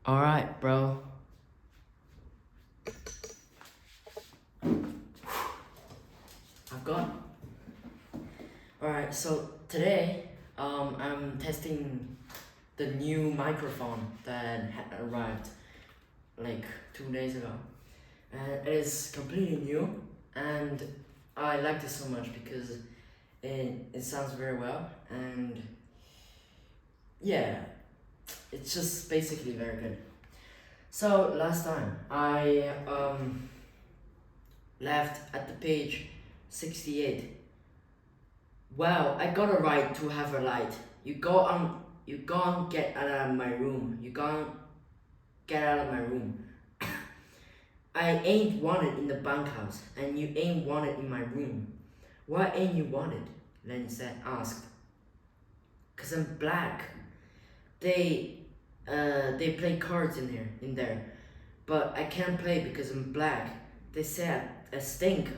Alright, bro. I've got. Alright, so today I'm testing the new microphone that had arrived like 2 days ago. And it is completely new, and I like this so much because it sounds very well, and yeah, it's just basically very good. So last time I left at the page 68. Well, I got a right to have a light. You go and get out of my room. You go and get out of my room. I ain't wanted in the bunkhouse, and you ain't wanted in my room. Why ain't you wanted? Lenny asked. 'Cause I'm black. They play cards in there, but I can't play because I'm black. They said I stink.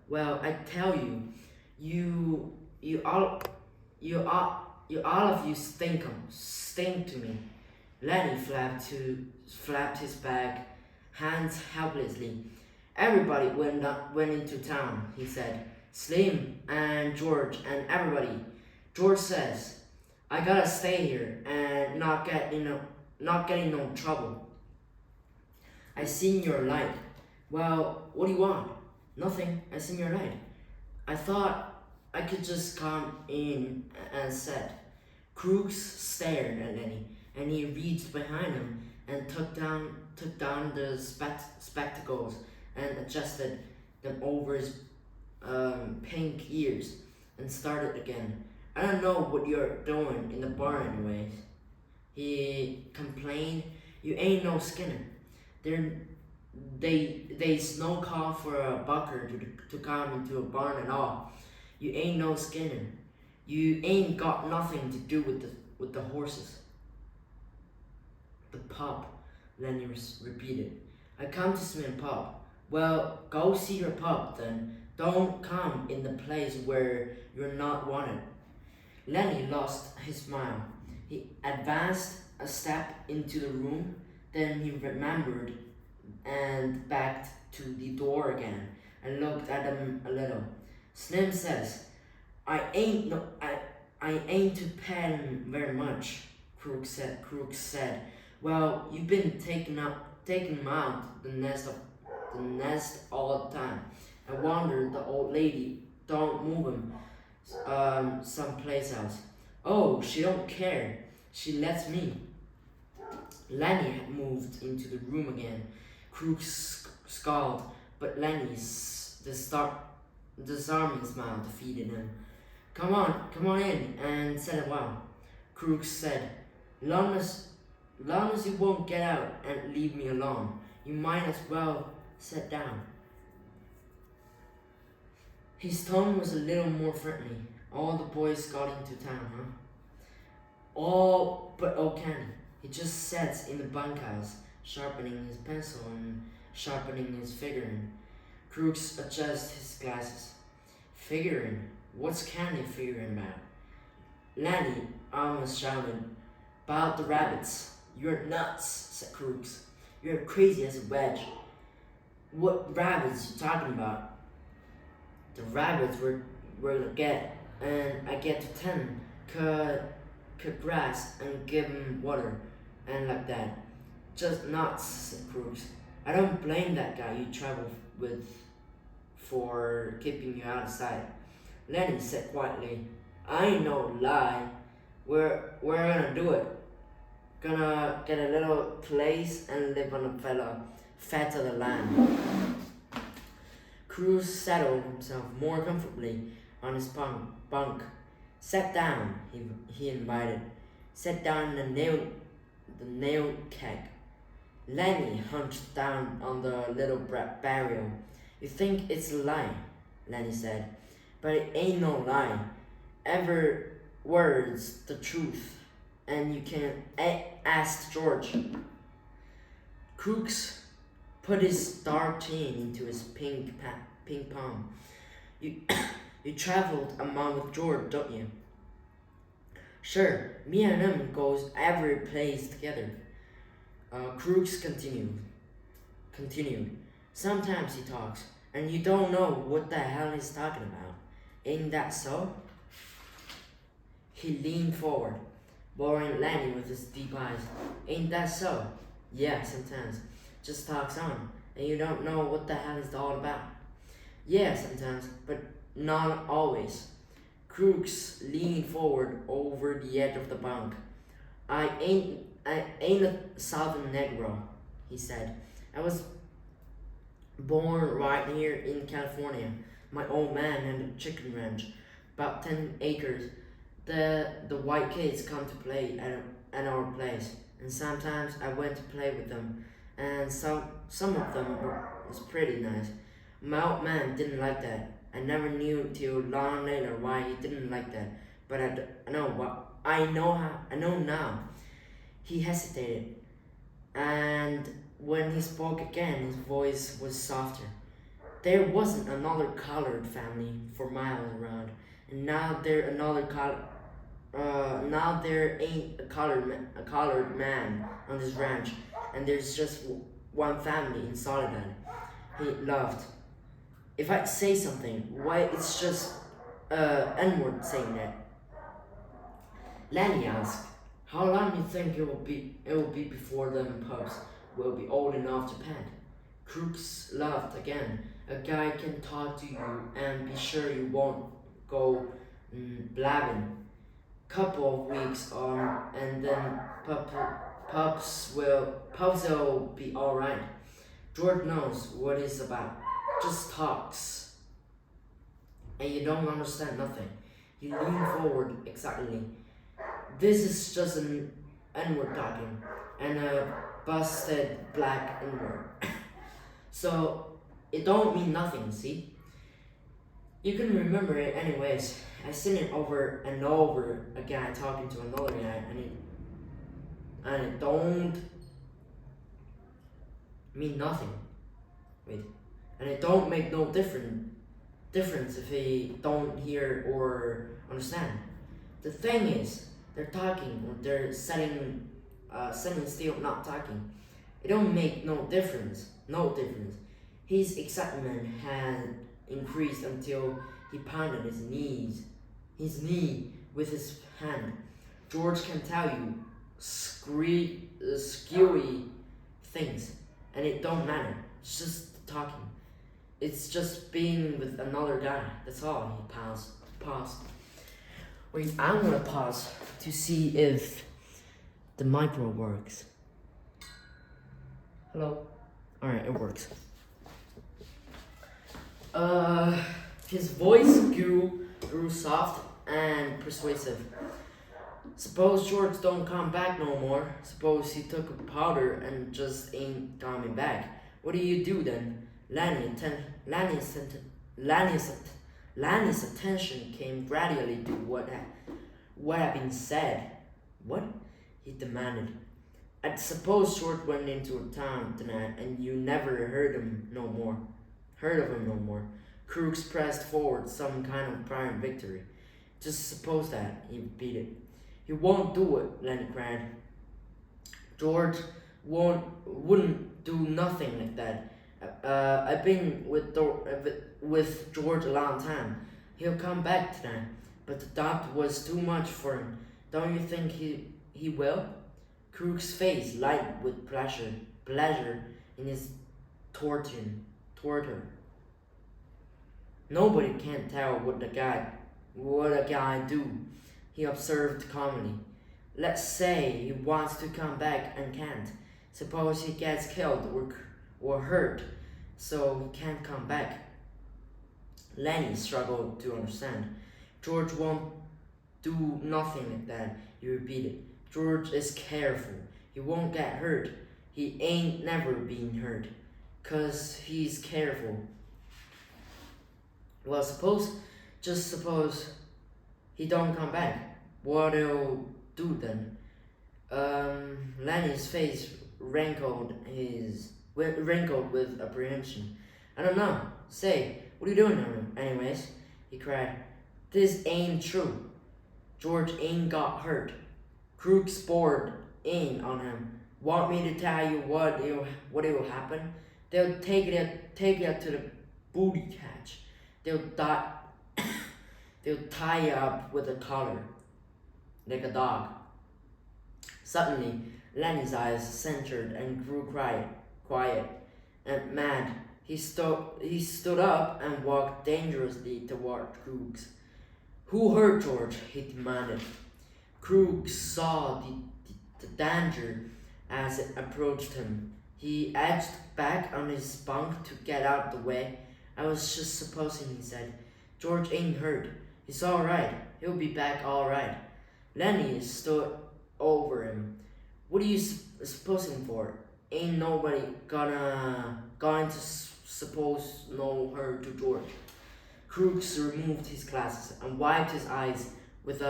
Well, I tell you, you you all you all of you stink to me. Lenny flapped his back, hands helplessly. Everybody went into town, he said. Slim and George and everybody. George says, I gotta stay here and not get in no trouble. I seen your light. Well, what do you want? Nothing. I seen your light. I thought I could just come in and said. Crooks stared at Lenny, and he reached behind him and took down the spectacles and adjusted them over his pink ears and started again. I don't know what you're doing in the bar anyways. He complained. You ain't no Skinner. They're, they's no call for a bucker to come into a barn at all. You ain't no Skinner. You ain't got nothing to do with the horses. The pub, Lenny repeated. I come to Smith pub. Well, go see your pub then. Don't come in the place where you're not wanted. Lenny lost his smile. He advanced a step into the room, then he remembered and backed to the door again and looked at him a little. Slim says, I ain't to pay him very much, Crooks said. Well, you've been taking him out the nest all the time. I wonder the old lady don't move him someplace else. Oh, she don't care. She lets me. Lenny had moved into the room again. Crooks scowled, but Lenny's disarming smile defeated him. Come on in and sit well. Crooks said, long as you won't get out and leave me alone, you might as well sit down. His tone was a little more friendly. All the boys got into town, huh? All but old Kenny. He just sits in the bunkhouse, sharpening his pencil and sharpening his figuring. Crooks adjusts his glasses. Figuring? What's Candy figuring about? Lenny almost shouted. About the rabbits. You're nuts, said Crooks. You're crazy as a wedge. What rabbits you talking about? The rabbits we're gonna get, and I get to 10, cut grass and give 'em water, and like that. Just nuts, said Crooks. I don't blame that guy you travel with for keeping you out of sight. Lenny said quietly, I ain't no lie. We're gonna do it. Gonna get a little place and live on a fat of the land. Cruz settled himself more comfortably on his bunk. Sit down, he invited. Sit down in the nail keg. Lenny hunched down on the little barrel. You think it's a lie, Lenny said. But it ain't no lie. Every word's the truth. And you can ask George. Crooks put his dark chin into his pink palm. You you traveled among with George, don't you? Sure, me and him goes every place together. Crooks continued. Sometimes he talks, and you don't know what the hell he's talking about. Ain't that so? He leaned forward, boring Lanny with his deep eyes. Ain't that so? Yeah, sometimes. Just talks on, and you don't know what the hell it's all about. Yeah, sometimes, but not always. Crooks leaned forward over the edge of the bunk. I ain't a Southern Negro, he said. I was born right here in California. My old man had a chicken ranch, about 10 acres. The white kids come to play at our place, and sometimes I went to play with them, and some of them was pretty nice. My old man didn't like that. I never knew till long later why he didn't like that, but I know what I know now. He hesitated, and when he spoke again, his voice was softer. There wasn't another colored family for miles around, and now there ain't a colored man on this ranch, and there's just one family in Soledad. He laughed. If I say something, why it's just N-word saying that. Lanny asked, "How long do you think it will be before them pups will be old enough to pet?" Crooks laughed again. "A guy can talk to you and be sure you won't go blabbing. Couple of weeks on, and then pups will be all right. George knows what it's about. Just talks, and you don't understand nothing." He leaned forward excitedly. "This is just an N-word talking, and a busted black N-word. So it don't mean nothing, see? You can remember it anyways. I seen it over and over, a guy talking to another guy, and it don't mean nothing. Wait, and it don't make no difference if he don't hear or understand. The thing is, they're talking or they're sitting still, not talking. It don't make no difference. No difference." His excitement had increased until he pounded his knee with his hand. "George can tell you skewy things, and it don't matter. It's just talking. It's just being with another guy. That's all." He paused. Wait, I'm gonna pause to see if the micro works. Hello? Alright, it works. His voice grew soft and persuasive. "Suppose George don't come back no more. Suppose he took a powder and just ain't coming back. What do you do then?" Lanny's attention came gradually to what had been said. "What?" he demanded. "I suppose George went into a town tonight and you never heard of him no more. Crooks pressed forward some kind of prime victory. "Just suppose that," he repeated. "He won't do it," Lenny cried. "George wouldn't do nothing like that. I've been with George a long time. He'll come back tonight, but the doctor was too much for him. Don't you think he will?" Crook's face lighted with pleasure in his torture. "Nobody can tell what a guy do," he observed calmly. "Let's say he wants to come back and can't. Suppose he gets killed or hurt, so he can't come back." Lenny struggled to understand. "George won't do nothing like that," he repeated. "George is careful. He won't get hurt. He ain't never been hurt, 'cause he's careful." "Well, just suppose he don't come back. What'll do then?" Lenny's face wrinkled with apprehension. "I don't know. Say, what are you doing anyways?" he cried. "This ain't true. George ain't got hurt." Crooks bored in on him. Want me to tell you what it will happen? They'll take it to the booty catch. They'll die, they'll tie you up with a collar like a dog. Suddenly, Lenny's eyes centered and grew quiet and mad. He stood up and walked dangerously toward Crooks. Who hurt George? He demanded. Crooks saw the danger as it approached him. He edged back on his bunk to get out of the way. I was just supposing, he said. George ain't hurt. He's alright. He'll be back alright. Lenny stood over him. What are you supposing for? Ain't nobody going to suppose no hurt to George. Crooks removed his glasses and wiped his eyes with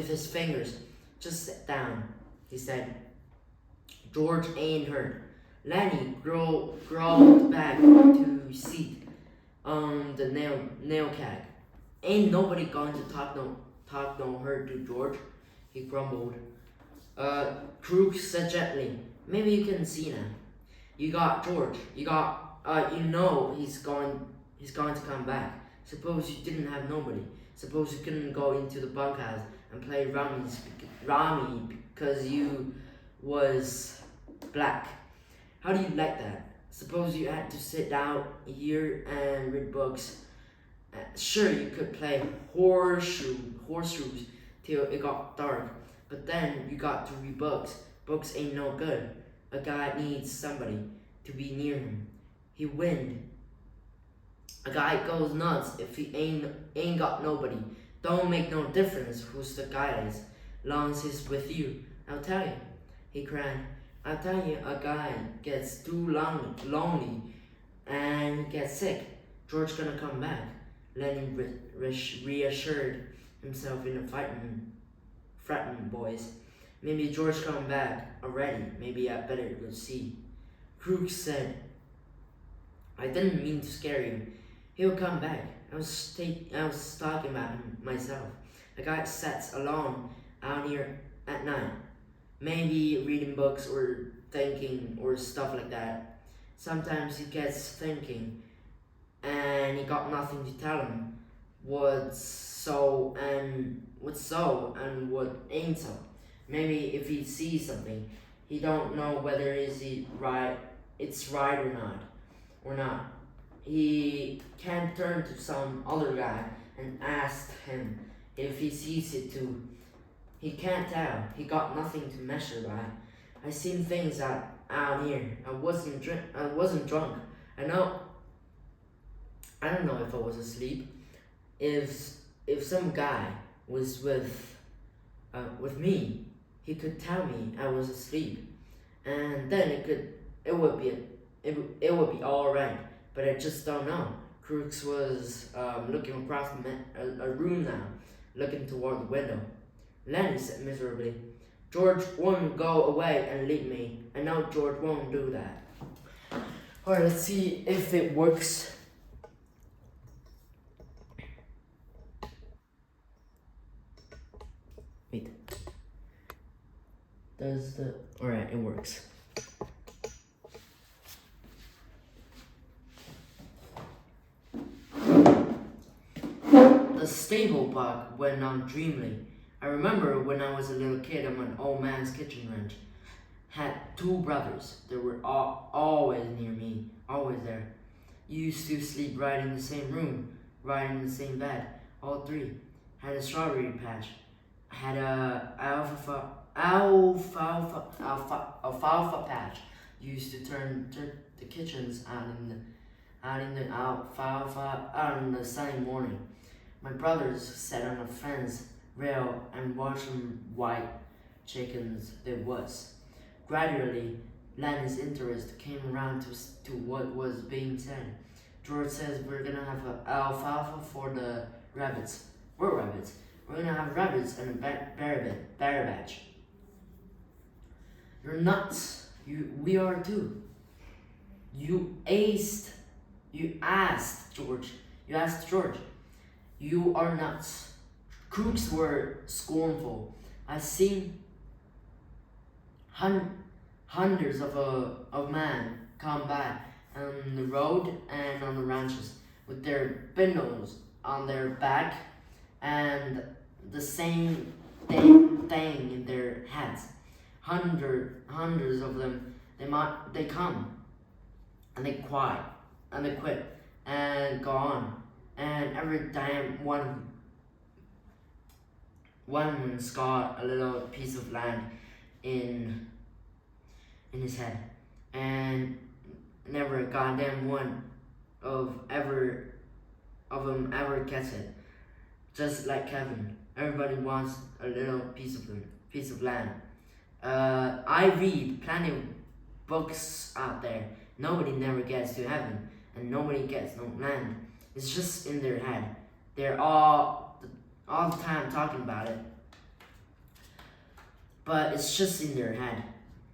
his fingers. Just sit down, he said. George ain't hurt. Lenny crawled back to his seat on the nail keg. Ain't nobody going to talk no hurt to George, he grumbled. Crooks said gently, maybe you can see now. You got George. You know he's going to come back. Suppose you didn't have nobody. Suppose you couldn't go into the bunkhouse and play Rami because you was black. How do you like that? Suppose you had to sit out here and read books. Sure, you could play horseshoes till it got dark, but then you got to read books. Books ain't no good. A guy needs somebody to be near him. He win. A guy goes nuts if he ain't got nobody. Don't make no difference who's the guy is, long as he's with you. I'll tell you, he cried. I'll tell you, a guy gets too lonely and gets sick. George gonna come back. Lenny reassured himself in a frightened voice. Maybe George come back already. Maybe I better go see. Crooks said, I didn't mean to scare you. He'll come back. I was talking about him myself. A guy sits alone out here at night. Maybe reading books or thinking or stuff like that. Sometimes he gets thinking and he got nothing to tell him what's so and what ain't so. Maybe if he sees something, he don't know whether it's right or not. He can turn to some other guy and ask him if he sees it too. He can't tell. He got nothing to measure by. I seen things out here. I wasn't drunk. I don't know if I was asleep. If some guy was with me, he could tell me I was asleep, and then it would be all right. But I just don't know. Crooks was looking across a room now, looking toward the window. Lenny said miserably, George won't go away and leave me. I know George won't do that. Alright, let's see if it works. Wait. Alright, it works. The stable bug went on dreamily. I remember when I was a little kid on an old man's kitchen ranch. Had two brothers. They were always near me, always there. Used to sleep right in the same room, right in the same bed, all three. Had a strawberry patch. Had a alfalfa patch. Used to turn the kitchens out in the alfalfa on the sunny morning. My brothers sat on a fence rail and watched them white chickens they was. Gradually, Lenny's interest came around to what was being said. George says we're gonna have alfalfa for the rabbits. We're rabbits. We're gonna have rabbits and a bear batch. You're nuts. We are too. You asked George. You are nuts. Crooks were scornful. hundreds of men come by on the road and on the ranches with their bundles on their back and the same thing in their heads. Hundreds of them. They come and they quiet and they quit and go on. And every time one's got a little piece of land in his head, and never a goddamn one of them ever gets it. Just like Kevin, everybody wants a little piece of land. I read plenty of books out there. Nobody never gets to heaven, and nobody gets no land. It's just in their head. They're all the time talking about it, but it's just in their head.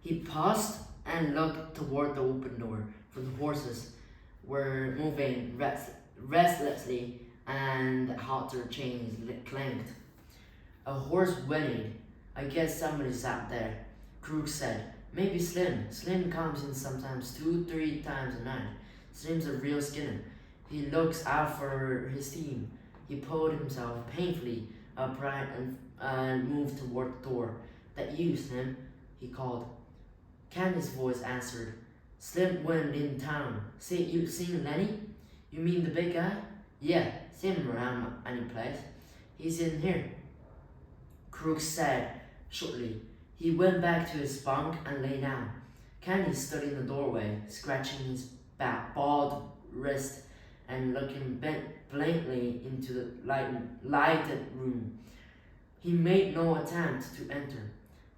He paused and looked toward the open door, for the horses were moving restlessly, and halter chains clanked. A horse whinnied. I guess somebody's out there, Crook said. Maybe Slim. Slim comes in sometimes 2-3 times a night. Slim's a real skinner. He looks out for his team. He pulled himself painfully upright and moved toward the door. That you, Slim? He called. Candy's voice answered. Slim went in town. Say, you seen Lenny? You mean the big guy? Yeah, seen him around any place. He's in here, Crook said shortly. He went back to his bunk and lay down. Candy stood in the doorway, scratching his bald wrist and looking blankly into the lighted room. He made no attempt to enter.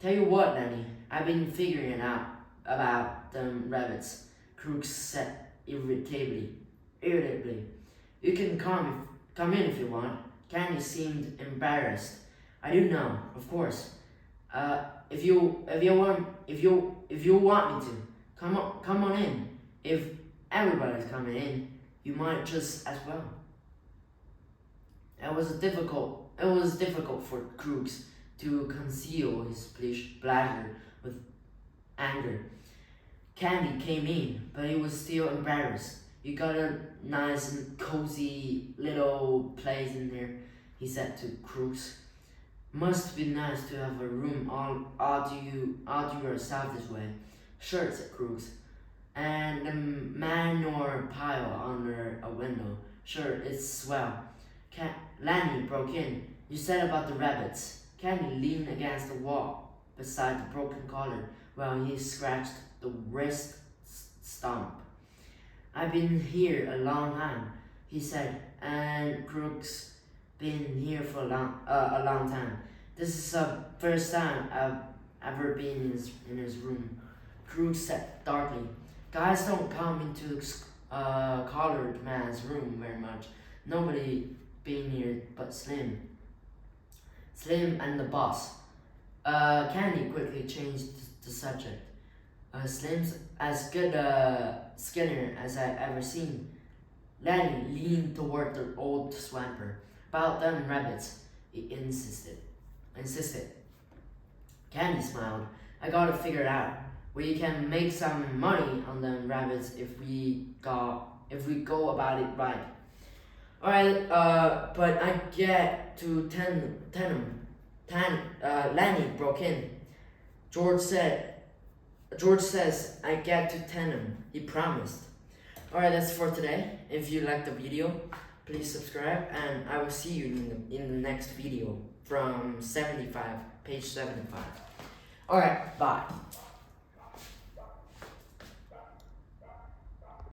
Tell you what, Lenny, I've been figuring out about them rabbits, Crook said irritably. You can come in if you want. Candy seemed embarrassed. I do know, of course. If you want me to, come on in. If everybody's coming in, you might just as well. It was difficult for Crooks to conceal his pleasure with anger. Candy came in, but he was still embarrassed. You got a nice and cozy little place in there, he said to Crooks. Must be nice to have a room all to yourself this way. Sure, said Crooks. And a manure pile under a window. Sure, it's swell. Lanny broke in. You said about the rabbits. Candy leaned against the wall beside the broken collar while he scratched the wrist stump. I've been here a long time, he said, and Crook's been here for a long time. This is the first time I've ever been in his room. Crook said darkly. Guys don't come into colored man's room very much. Nobody been here but Slim. Slim and the boss. Candy quickly changed the subject. Slim's as good a skinner as I've ever seen. Lenny leaned toward the old swamper. About them rabbits, he insisted. Candy smiled. I gotta figure it out. We can make some money on them rabbits if we go about it right. Alright, but I get to Lenny broke in. George says I get to Tenham. He promised. Alright, that's for today. If you liked the video, please subscribe, and I will see you in the next video from page 75. Alright, bye.